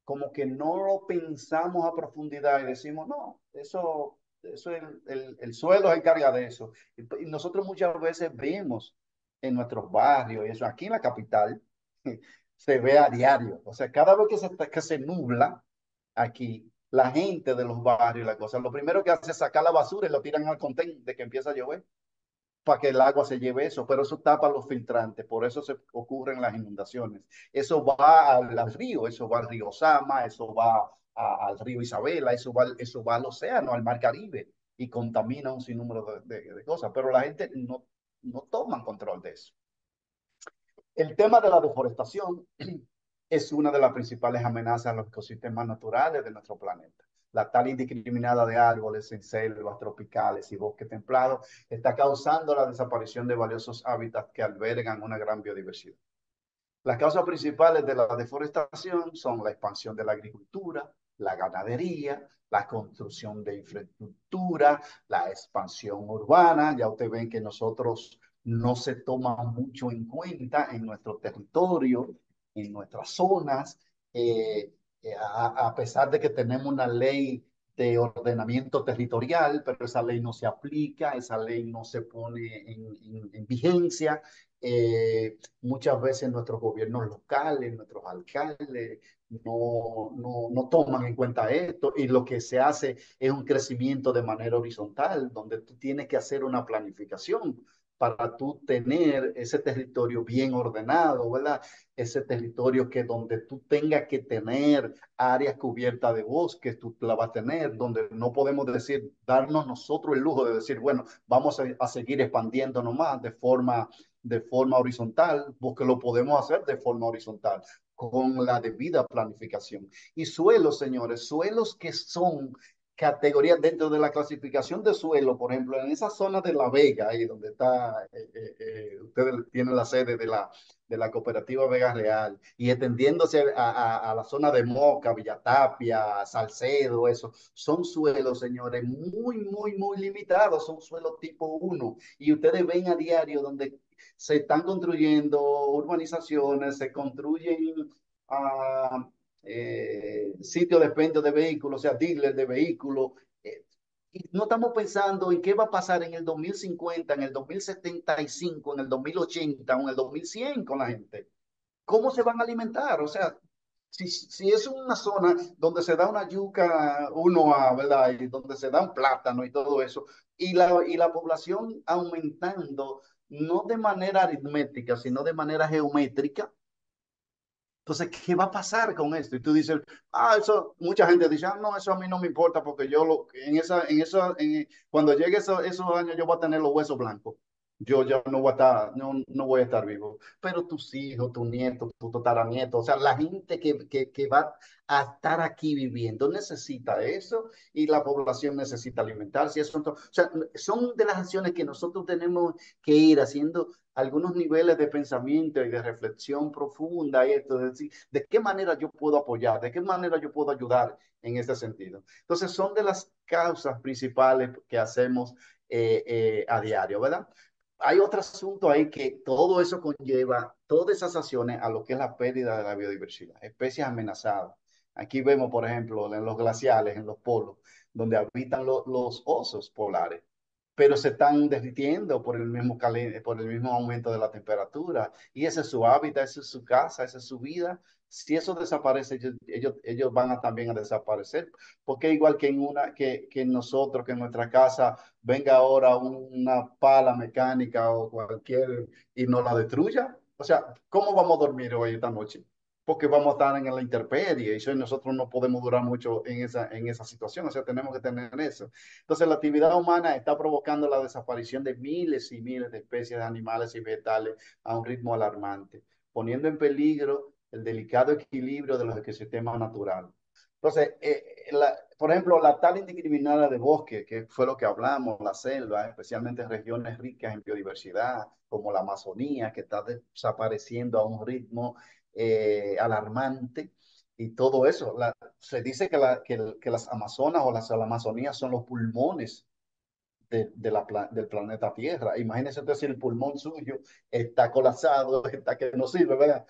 como que no lo pensamos a profundidad y decimos, no, eso el suelo se encarga de eso. Y nosotros muchas veces vemos en nuestros barrios, y eso aquí en la capital, se ve a diario. O sea, cada vez que se nubla aquí, la gente de los barrios, la cosa, lo primero que hace es sacar la basura y lo tiran al contén de que empieza a llover para que el agua se lleve eso, pero eso tapa los filtrantes, por eso se ocurren las inundaciones. Eso va al río, eso va al río Sama, eso va al río Isabela, eso va al océano, al mar Caribe, y contamina un sinnúmero de cosas, pero la gente no toma control de eso. El tema de la deforestación es una de las principales amenazas a los ecosistemas naturales de nuestro planeta. La tala indiscriminada de árboles en selvas tropicales y bosques templados está causando la desaparición de valiosos hábitats que albergan una gran biodiversidad. Las causas principales de la deforestación son la expansión de la agricultura, la ganadería, la construcción de infraestructura, la expansión urbana. Ya ustedes ven que nosotros no se toma mucho en cuenta en nuestro territorio, en nuestras zonas, a pesar de que tenemos una ley de ordenamiento territorial, pero esa ley no se aplica, esa ley no se pone en vigencia. Muchas veces nuestros gobiernos locales, nuestros alcaldes, no toman en cuenta esto y lo que se hace es un crecimiento de manera horizontal, donde tú tienes que hacer una planificación para tú tener ese territorio bien ordenado, ¿verdad? Ese territorio que donde tú tengas que tener áreas cubiertas de bosques, tú la vas a tener, donde no podemos decir, darnos nosotros el lujo de decir, bueno, vamos a seguir expandiéndonos más de forma horizontal, porque lo podemos hacer de forma horizontal, con la debida planificación. Y suelos, señores, suelos que son categorías dentro de la clasificación de suelo, por ejemplo, en esa zona de La Vega, ahí donde está, ustedes tienen la sede de la cooperativa Vega Real, y extendiéndose a la zona de Moca, Villatapia, Salcedo, eso, son suelos, señores, muy limitados, son suelos tipo 1, y ustedes ven a diario donde se están construyendo urbanizaciones, se construyen uh, sitios de expendio de vehículos, o sea, dealers de vehículos. Y no estamos pensando en qué va a pasar en el 2050, en el 2075, en el 2080 o en el 2100 con la gente. ¿Cómo se van a alimentar? O sea, si es una zona donde se da una yuca 1A, ¿verdad? Y donde se da un plátano y todo eso, y la población aumentando, no de manera aritmética, sino de manera geométrica. Entonces, ¿qué va a pasar con esto? Y tú dices, eso, mucha gente dice, no, eso a mí no me importa porque cuando llegue esos años yo voy a tener los huesos blancos. Yo ya no voy a estar, no voy a estar vivo. Pero tus hijos, tus nietos, tu tataranieto, o sea, la gente que va a estar aquí viviendo necesita eso y la población necesita alimentarse. O sea, son de las acciones que nosotros tenemos que ir haciendo algunos niveles de pensamiento y de reflexión profunda y esto, es decir, de qué manera yo puedo apoyar, de qué manera yo puedo ayudar en este sentido. Entonces, son de las causas principales que hacemos a diario, ¿verdad? Hay otro asunto ahí que todo eso conlleva, todas esas acciones a lo que es la pérdida de la biodiversidad, especies amenazadas. Aquí vemos, por ejemplo, en los glaciales, en los polos, donde habitan los osos polares, pero se están derritiendo por el mismo aumento de la temperatura. Y ese es su hábitat, esa es su casa, esa es su vida. Si eso desaparece, ellos van también a desaparecer. Porque igual que nosotros, que en nuestra casa venga ahora una pala mecánica o cualquier y nos la destruya. O sea, ¿cómo vamos a dormir hoy esta noche? porque vamos a estar en la intemperie y eso nosotros no podemos durar mucho en esa situación, o sea, tenemos que tener eso. Entonces, la actividad humana está provocando la desaparición de miles y miles de especies de animales y vegetales a un ritmo alarmante, poniendo en peligro el delicado equilibrio de los ecosistemas naturales. Entonces, por ejemplo, la tala indiscriminada de bosque, que fue lo que hablamos, la selva, especialmente en regiones ricas en biodiversidad, como la Amazonía, que está desapareciendo a un ritmo alarmante, y todo eso. Se dice que las Amazonas o la Amazonía son los pulmones del planeta Tierra. Imagínense usted si el pulmón suyo está colapsado, está que no sirve, ¿verdad?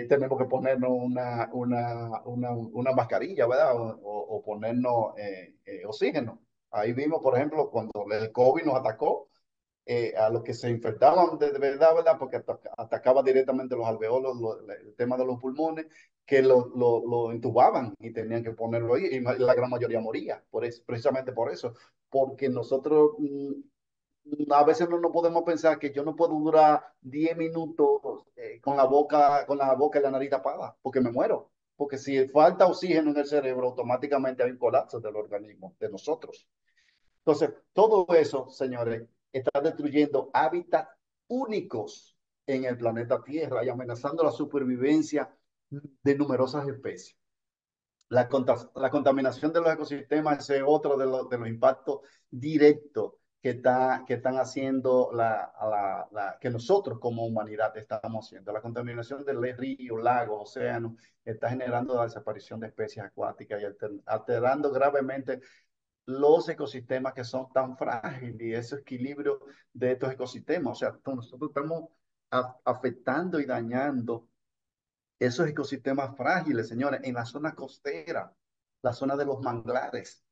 Tenemos que ponernos una mascarilla, ¿verdad? O ponernos oxígeno. Ahí vimos, por ejemplo, cuando el COVID nos atacó, a los que se infectaban de verdad, ¿verdad? Porque atacaba directamente los alveolos, el tema de los pulmones, que lo intubaban y tenían que ponerlo ahí, y la gran mayoría moría, precisamente por eso, porque nosotros a veces no podemos pensar que yo no puedo durar 10 minutos con la boca y la nariz tapada, porque me muero. Porque si falta oxígeno en el cerebro, automáticamente hay un colapso del organismo, de nosotros. Entonces, todo eso, señores, está destruyendo hábitats únicos en el planeta Tierra y amenazando la supervivencia de numerosas especies. La contaminación de los ecosistemas es otro de los impactos directos que están haciendo que nosotros como humanidad estamos haciendo. La contaminación de ríos, lagos, océanos, está generando la desaparición de especies acuáticas y alterando gravemente los ecosistemas que son tan frágiles y ese equilibrio de estos ecosistemas. O sea, nosotros estamos afectando y dañando esos ecosistemas frágiles, señores, en la zona costera, la zona de los manglares,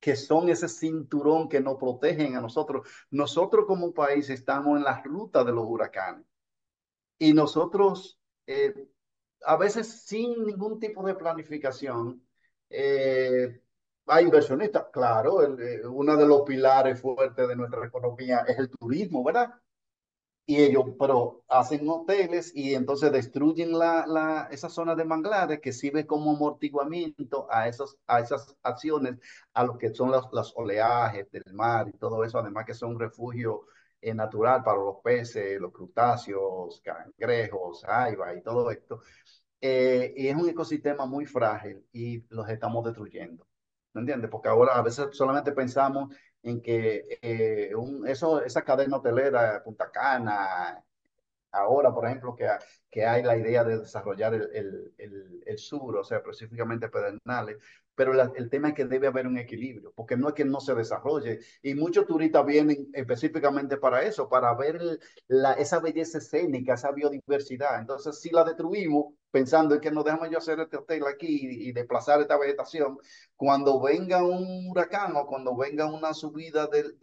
que son ese cinturón que nos protegen a nosotros. Nosotros como país estamos en la ruta de los huracanes y nosotros, a veces sin ningún tipo de planificación, hay inversionistas, claro, uno de los pilares fuertes de nuestra economía es el turismo, ¿verdad? Y ellos, pero hacen hoteles y entonces destruyen esa zona de manglares que sirve como amortiguamiento a esas acciones, a lo que son los oleajes del mar y todo eso, además que son un refugio natural para los peces, los crustáceos, cangrejos, jaiba y todo esto. Y es un ecosistema muy frágil y los estamos destruyendo. ¿No entiendes? Porque ahora a veces solamente pensamos en que esa cadena hotelera, Punta Cana, ahora, por ejemplo, que hay la idea de desarrollar el sur, o sea, específicamente Pedernales, pero el tema es que debe haber un equilibrio, porque no es que no se desarrolle, y muchos turistas vienen específicamente para eso, para ver esa belleza escénica, esa biodiversidad. Entonces, si la destruimos, pensando en que no dejamos yo hacer este hotel aquí y desplazar esta vegetación, cuando venga un huracán o cuando venga una subida del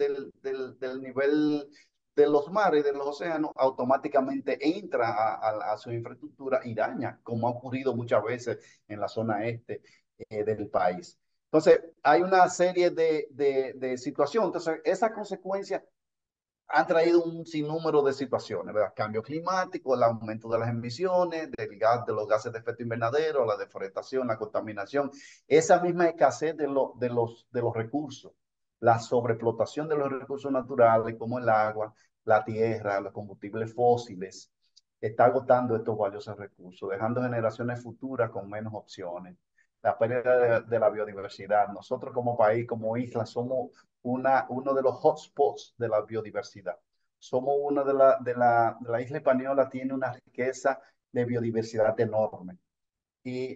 nivel de los mares, de los océanos, automáticamente entra a su infraestructura y daña, como ha ocurrido muchas veces en la zona este del país. Entonces, hay una serie de situaciones. Entonces, esas consecuencias han traído un sinnúmero de situaciones, ¿verdad? Cambio climático, el aumento de las emisiones, de los gases de efecto invernadero, la deforestación, la contaminación, esa misma escasez de los recursos, la sobreexplotación de los recursos naturales como el agua, la tierra, los combustibles fósiles, está agotando estos valiosos recursos, dejando generaciones futuras con menos opciones. La pérdida de la biodiversidad. Nosotros como país, como isla, somos uno de los hotspots de la biodiversidad. Somos una de la isla española, tiene una riqueza de biodiversidad enorme. Y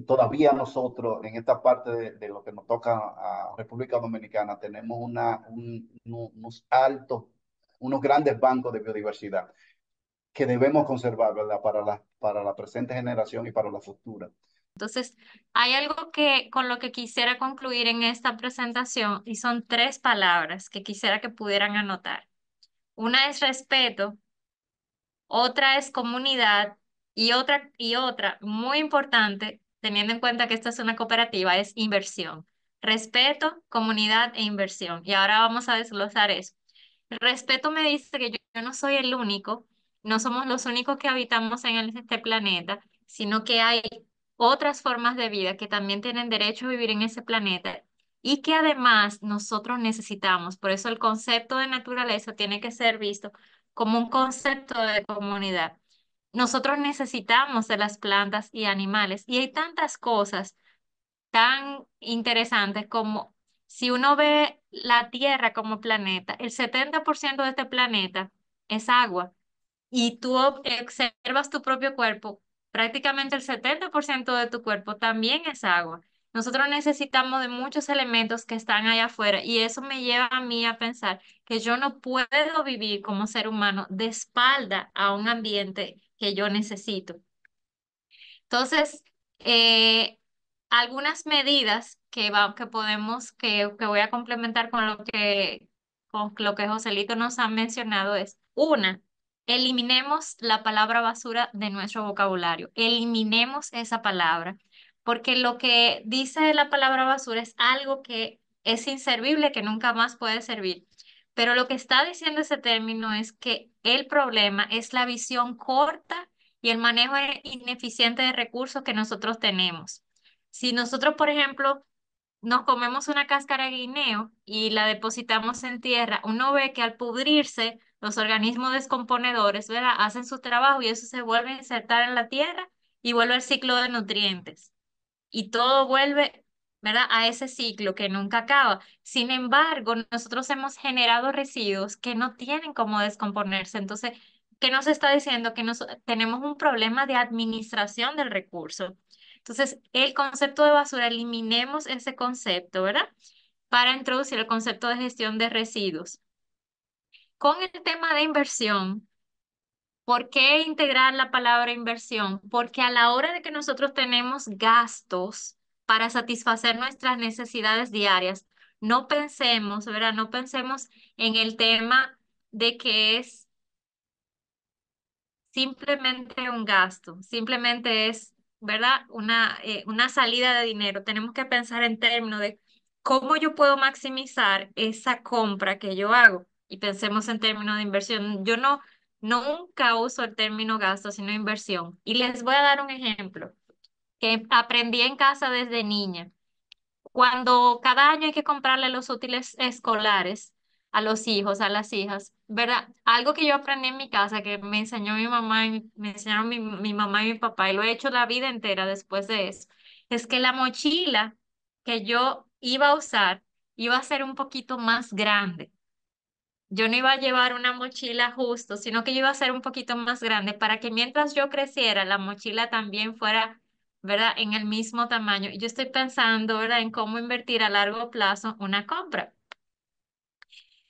todavía nosotros, en esta parte de lo que nos toca a República Dominicana, tenemos unos grandes bancos de biodiversidad que debemos conservar, ¿verdad? Para la presente generación y para la futura. Entonces, hay algo que con lo que quisiera concluir en esta presentación y son tres palabras que quisiera que pudieran anotar. Una es respeto, otra es comunidad y otra muy importante, teniendo en cuenta que esta es una cooperativa, es inversión. Respeto, comunidad e inversión. Y ahora vamos a desglosar eso. El respeto me dice que yo no soy el único, no somos los únicos que habitamos en este planeta sino que hay otras formas de vida que también tienen derecho a vivir en ese planeta y que además nosotros necesitamos. Por eso el concepto de naturaleza tiene que ser visto como un concepto de comunidad. Nosotros necesitamos de las plantas y animales y hay tantas cosas tan interesantes como si uno ve la Tierra como planeta, el 70% de este planeta es agua y tú observas tu propio cuerpo, prácticamente el 70% de tu cuerpo también es agua. Nosotros necesitamos de muchos elementos que están allá afuera y eso me lleva a mí a pensar que yo no puedo vivir como ser humano de espalda a un ambiente que yo necesito. Entonces, eh, algunas medidas que podemos, que voy a complementar con lo que Joselito nos ha mencionado es, una, eliminemos la palabra basura de nuestro vocabulario, eliminemos esa palabra, porque lo que dice la palabra basura es algo que es inservible, que nunca más puede servir. Pero lo que está diciendo ese término es que el problema es la visión corta y el manejo ineficiente de recursos que nosotros tenemos. Si nosotros, por ejemplo, nos comemos una cáscara de guineo y la depositamos en tierra, uno ve que al pudrirse, los organismos descomponedores, ¿verdad? Hacen su trabajo y eso se vuelve a insertar en la tierra y vuelve al ciclo de nutrientes y todo vuelve, ¿verdad? A ese ciclo que nunca acaba. Sin embargo, nosotros hemos generado residuos que no tienen cómo descomponerse. Entonces, ¿qué nos está diciendo? Que tenemos un problema de administración del recurso. Entonces, el concepto de basura, eliminemos ese concepto, ¿verdad? Para introducir el concepto de gestión de residuos. Con el tema de inversión, ¿por qué integrar la palabra inversión? Porque a la hora de que nosotros tenemos gastos para satisfacer nuestras necesidades diarias, no pensemos, ¿verdad? No pensemos en el tema de que es simplemente un gasto, simplemente es, ¿verdad? Una salida de dinero. Tenemos que pensar en términos de cómo yo puedo maximizar esa compra que yo hago. Y pensemos en términos de inversión. Yo nunca uso el término gasto, sino inversión. Y les voy a dar un ejemplo que aprendí en casa desde niña. Cuando cada año hay que comprarle los útiles escolares a los hijos, a las hijas, ¿verdad? Algo que yo aprendí en mi casa, que me enseñó mi mamá y me enseñaron mi mamá y mi papá, y lo he hecho la vida entera después de eso, es que la mochila que yo iba a usar iba a ser un poquito más grande. Yo no iba a llevar una mochila justo, sino que yo iba a ser un poquito más grande para que mientras yo creciera, la mochila también fuera, ¿verdad?, en el mismo tamaño. Y yo estoy pensando, ¿verdad?, en cómo invertir a largo plazo una compra.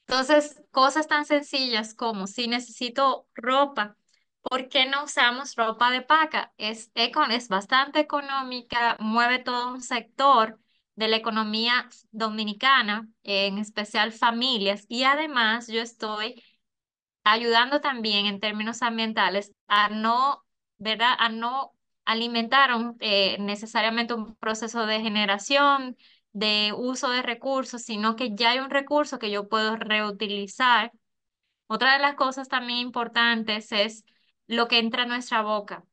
Entonces, cosas tan sencillas como si necesito ropa, ¿por qué no usamos ropa de paca? Es bastante económica, mueve todo un sector de la economía dominicana, en especial familias, y además yo estoy ayudando también en términos ambientales a no, ¿verdad? A no alimentar necesariamente un proceso de generación, de uso de recursos, sino que ya hay un recurso que yo puedo reutilizar. Otra de las cosas también importantes es lo que entra a nuestra boca.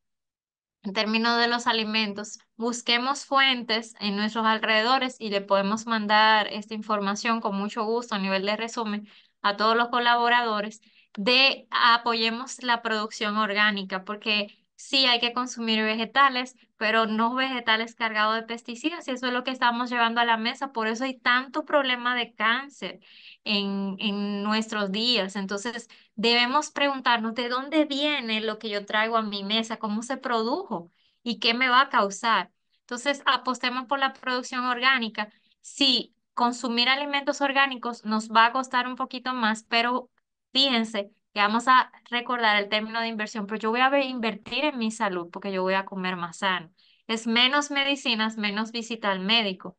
En términos de los alimentos, busquemos fuentes en nuestros alrededores y le podemos mandar esta información con mucho gusto a nivel de resumen a todos los colaboradores de apoyemos la producción orgánica, porque sí hay que consumir vegetales, pero no vegetales cargados de pesticidas y eso es lo que estamos llevando a la mesa. Por eso hay tanto problema de cáncer en nuestros días. Entonces, debemos preguntarnos de dónde viene lo que yo traigo a mi mesa, cómo se produjo y qué me va a causar. Entonces, apostemos por la producción orgánica. Sí, consumir alimentos orgánicos nos va a costar un poquito más, pero fíjense que vamos a recordar el término de inversión, pero yo voy a invertir en mi salud porque yo voy a comer más sano. Es menos medicinas, menos visita al médico.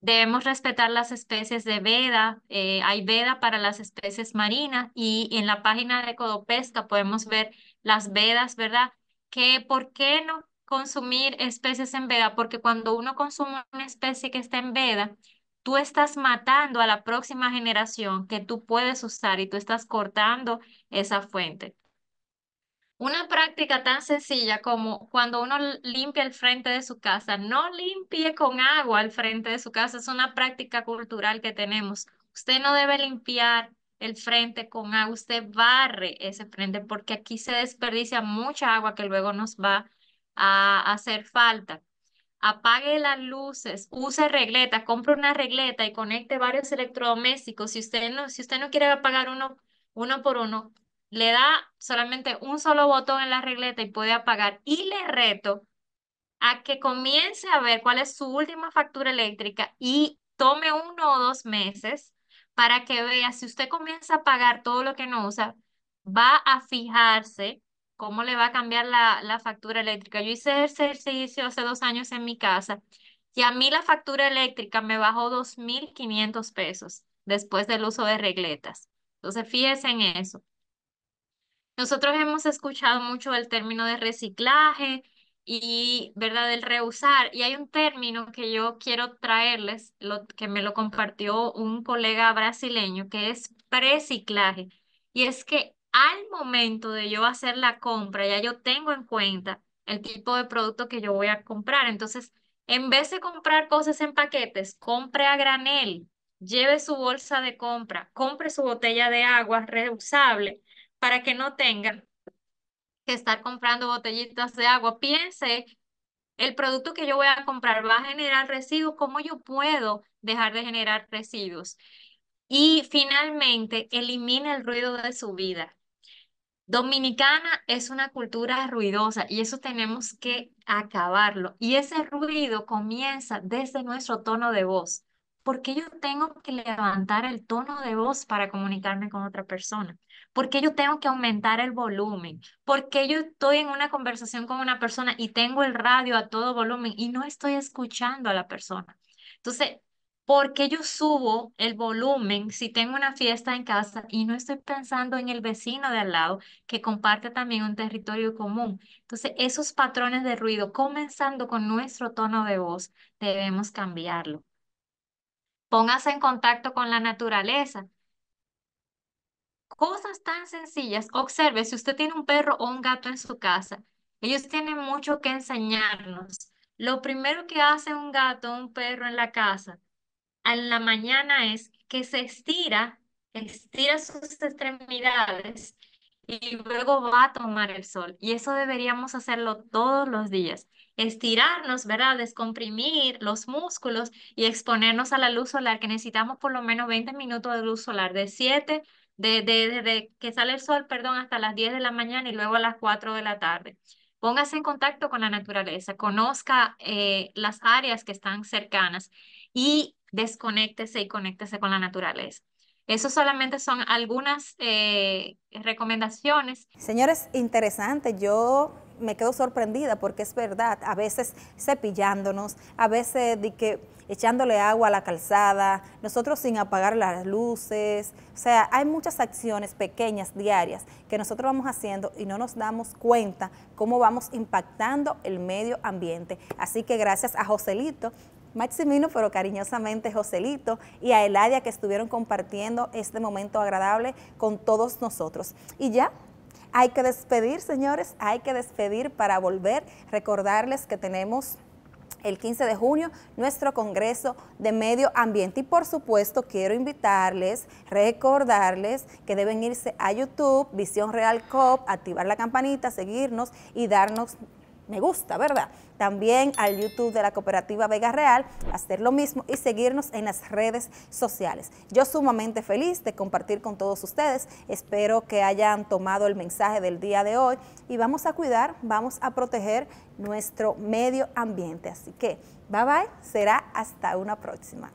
Debemos respetar las especies de veda. Hay veda para las especies marinas y en la página de Codopesca podemos ver las vedas, ¿verdad? Que ¿por qué no consumir especies en veda? Porque cuando uno consume una especie que está en veda, tú estás matando a la próxima generación que tú puedes usar y tú estás cortando esa fuente. Una práctica tan sencilla como cuando uno limpia el frente de su casa, no limpie con agua el frente de su casa, es una práctica cultural que tenemos. Usted no debe limpiar el frente con agua, usted barre ese frente porque aquí se desperdicia mucha agua que luego nos va a hacer falta. Apague las luces, use regleta, compre una regleta y conecte varios electrodomésticos. Si usted no quiere apagar uno por uno, le da solamente un solo botón en la regleta y puede apagar. Y le reto a que comience a ver cuál es su última factura eléctrica y tome 1 o 2 meses para que vea si usted comienza a pagar todo lo que no usa, va a fijarse cómo le va a cambiar la factura eléctrica. Yo hice ese ejercicio hace 2 años en mi casa y a mí la factura eléctrica me bajó 2.500 pesos después del uso de regletas. Entonces, fíjese en eso. Nosotros hemos escuchado mucho el término de reciclaje y, ¿verdad?, del reusar. Y hay un término que yo quiero traerles, que me lo compartió un colega brasileño, que es preciclaje. Y es que al momento de yo hacer la compra, ya yo tengo en cuenta el tipo de producto que yo voy a comprar. Entonces, en vez de comprar cosas en paquetes, compre a granel, lleve su bolsa de compra, compre su botella de agua reusable para que no tenga que estar comprando botellitas de agua. Piense, el producto que yo voy a comprar va a generar residuos, ¿cómo yo puedo dejar de generar residuos? Y finalmente, elimine el ruido de su vida. Dominicana es una cultura ruidosa y eso tenemos que acabarlo. Y ese ruido comienza desde nuestro tono de voz. ¿Por qué yo tengo que levantar el tono de voz para comunicarme con otra persona? ¿Por qué yo tengo que aumentar el volumen? ¿Por qué yo estoy en una conversación con una persona y tengo el radio a todo volumen y no estoy escuchando a la persona? Entonces, ¿por qué yo subo el volumen si tengo una fiesta en casa y no estoy pensando en el vecino de al lado que comparte también un territorio común? Entonces, esos patrones de ruido, comenzando con nuestro tono de voz, debemos cambiarlo. Póngase en contacto con la naturaleza. Cosas tan sencillas. Observe, si usted tiene un perro o un gato en su casa, ellos tienen mucho que enseñarnos. Lo primero que hace un gato o un perro en la casa en la mañana es que se estira sus extremidades y luego va a tomar el sol. Y eso deberíamos hacerlo todos los días. Estirarnos, ¿verdad? Descomprimir los músculos y exponernos a la luz solar, que necesitamos por lo menos 20 minutos de luz solar, desde que sale el sol, perdón, hasta las 10 de la mañana y luego a las 4 de la tarde. Póngase en contacto con la naturaleza, conozca las áreas que están cercanas y desconéctese y conéctese con la naturaleza. Eso solamente son algunas recomendaciones. Señores, interesante, yo me quedo sorprendida porque es verdad, a veces cepillándonos, a veces de que echándole agua a la calzada, nosotros sin apagar las luces, o sea, hay muchas acciones pequeñas, diarias, que nosotros vamos haciendo y no nos damos cuenta cómo vamos impactando el medio ambiente. Así que gracias a Joselito, Maximino, pero cariñosamente Joselito, y a Eladia, que estuvieron compartiendo este momento agradable con todos nosotros. Y ya, hay que despedir, señores, hay que despedir para volver. Recordarles que tenemos el 15 de junio nuestro Congreso de Medio Ambiente. Y por supuesto quiero invitarles, recordarles que deben irse a YouTube, Visión Real COP, activar la campanita, seguirnos y darnos me gusta, ¿verdad? También al YouTube de la Cooperativa Vega Real, hacer lo mismo y seguirnos en las redes sociales. Yo sumamente feliz de compartir con todos ustedes. Espero que hayan tomado el mensaje del día de hoy y vamos a cuidar, vamos a proteger nuestro medio ambiente. Así que, bye bye, será hasta una próxima.